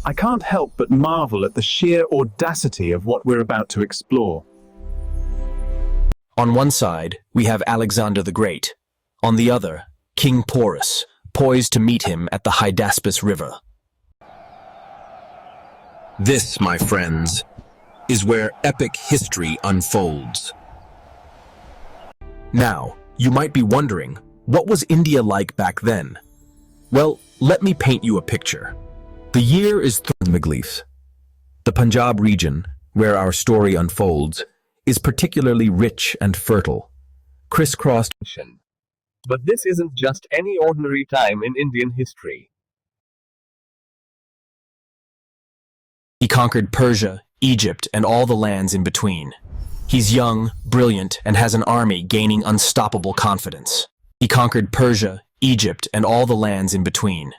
I can't help but marvel at the sheer audacity of what we're about to explore. On one side, we have Alexander the Great. On the other, King Porus, poised to meet him at the Hydaspes River. This, my friends, is where epic history unfolds. Now, you might be wondering, what was India like back then? Well, let me paint you a picture. The year is Magleafs. The Punjab region, where our story unfolds, is particularly rich and fertile, crisscrossed. But this isn't just any ordinary time in Indian history. He conquered Persia, Egypt, and all the lands in between. He's young, brilliant, and has an army gaining unstoppable confidence. He conquered Persia, Egypt, and all the lands in between.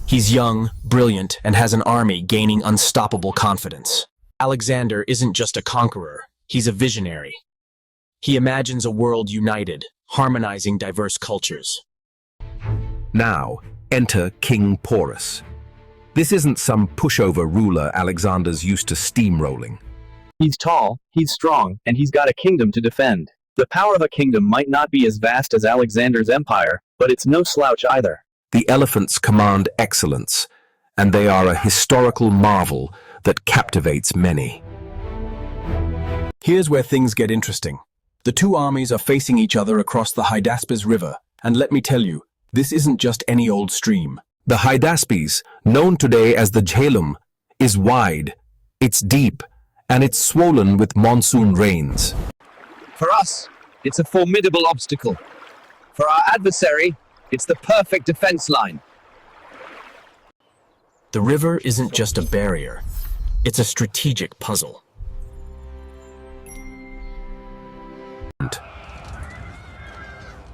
He's young, brilliant, and has an army gaining unstoppable confidence. Alexander isn't just a conqueror, he's a visionary. He imagines a world united, harmonizing diverse cultures. Now, enter King Porus. This isn't some pushover ruler Alexander's used to steamrolling. He's tall, he's strong, and he's got a kingdom to defend. The power of a kingdom might not be as vast as Alexander's empire, but it's no slouch either. The elephants command excellence, and they are a historical marvel that captivates many. Here's where things get interesting. The two armies are facing each other across the Hydaspes River, and let me tell you, this isn't just any old stream. The Hydaspes, known today as the Jhelum, is wide, it's deep, and it's swollen with monsoon rains. For us, it's a formidable obstacle. For our adversary, it's the perfect defense line. The river isn't just a barrier, it's a strategic puzzle.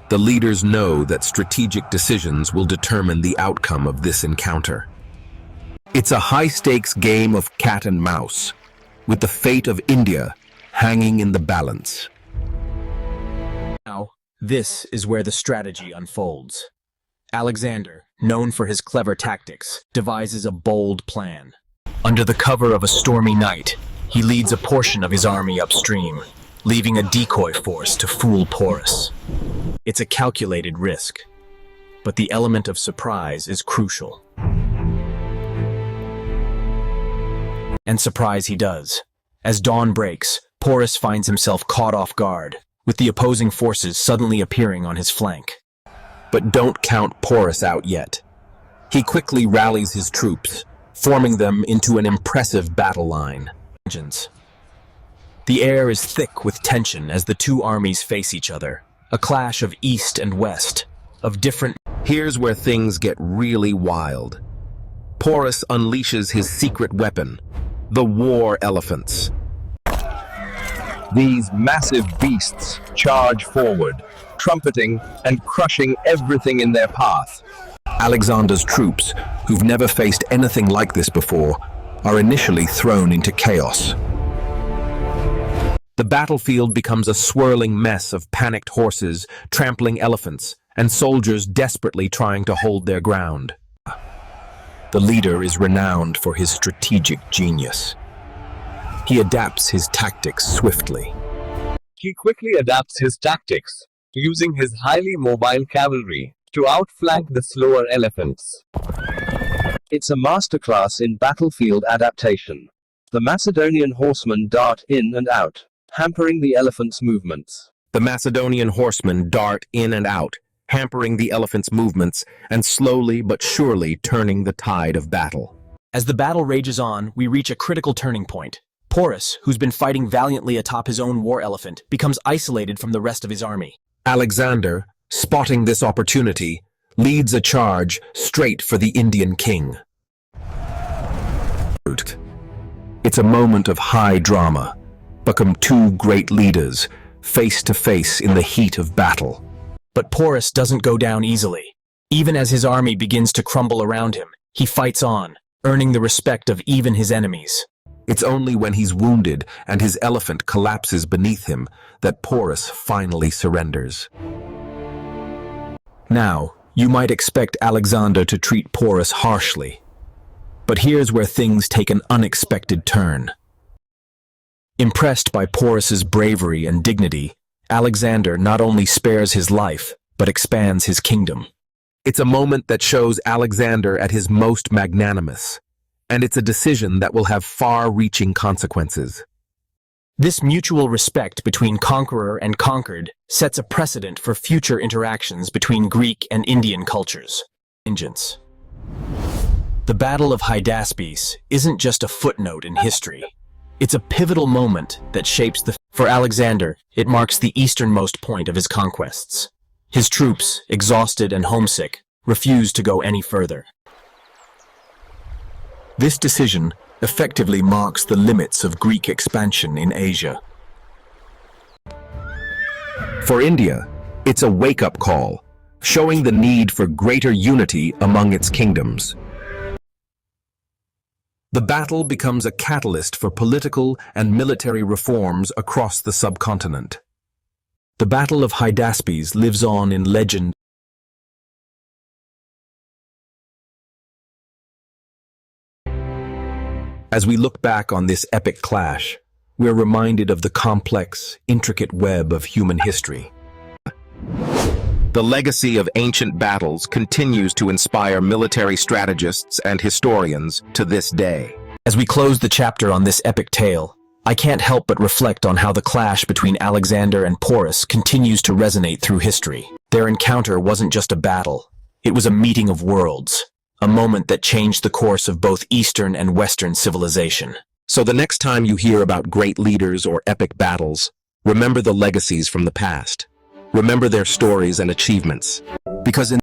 The leaders know that strategic decisions will determine the outcome of this encounter. It's a high-stakes game of cat and mouse, with the fate of India hanging in the balance. Now, this is where the strategy unfolds. Alexander, known for his clever tactics, devises a bold plan. Under the cover of a stormy night, he leads a portion of his army upstream, leaving a decoy force to fool Porus. It's a calculated risk, but the element of surprise is crucial. And surprise he does. As dawn breaks, Porus finds himself caught off guard, with the opposing forces suddenly appearing on his flank. But don't count Porus out yet. He quickly rallies his troops, forming them into an impressive battle line. The air is thick with tension as the two armies face each other, a clash of east and west, of different... Here's where things get really wild. Porus unleashes his secret weapon, the war elephants. These massive beasts charge forward, trumpeting and crushing everything in their path. Alexander's troops, who've never faced anything like this before, are initially thrown into chaos. The battlefield becomes a swirling mess of panicked horses, trampling elephants, and soldiers desperately trying to hold their ground. The leader is renowned for his strategic genius. He adapts his tactics swiftly. He quickly adapts his tactics, using his highly mobile cavalry to outflank the slower elephants. It's a masterclass in battlefield adaptation. The Macedonian horsemen dart in and out, hampering the elephants' movements. The Macedonian horsemen dart in and out, hampering the elephants' movements and slowly but surely turning the tide of battle. As the battle rages on, we reach a critical turning point. Porus, who's been fighting valiantly atop his own war elephant, becomes isolated from the rest of his army. Alexander, spotting this opportunity, leads a charge straight for the Indian king. It's a moment of high drama, become two great leaders, face to face in the heat of battle. But Porus doesn't go down easily. Even as his army begins to crumble around him, he fights on, earning the respect of even his enemies. It's only when he's wounded and his elephant collapses beneath him that Porus finally surrenders. Now, you might expect Alexander to treat Porus harshly. But here's where things take an unexpected turn. Impressed by Porus's bravery and dignity, Alexander not only spares his life, but expands his kingdom. It's a moment that shows Alexander at his most magnanimous, and it's a decision that will have far-reaching consequences. This mutual respect between conqueror and conquered sets a precedent for future interactions between Greek and Indian cultures. The Battle of Hydaspes isn't just a footnote in history. It's a pivotal moment that shapes For Alexander, it marks the easternmost point of his conquests. His troops, exhausted and homesick, refused to go any further. This decision effectively marks the limits of Greek expansion in Asia. For India, it's a wake-up call, showing the need for greater unity among its kingdoms. The battle becomes a catalyst for political and military reforms across the subcontinent. The Battle of Hydaspes lives on in legend. As we look back on this epic clash, we're reminded of the complex, intricate web of human history. The legacy of ancient battles continues to inspire military strategists and historians to this day. As we close the chapter on this epic tale, I can't help but reflect on how the clash between Alexander and Porus continues to resonate through history. Their encounter wasn't just a battle, it was a meeting of worlds, a moment that changed the course of both Eastern and Western civilization. So the next time you hear about great leaders or epic battles, remember the legacies from the past. Remember their stories and achievements. Because in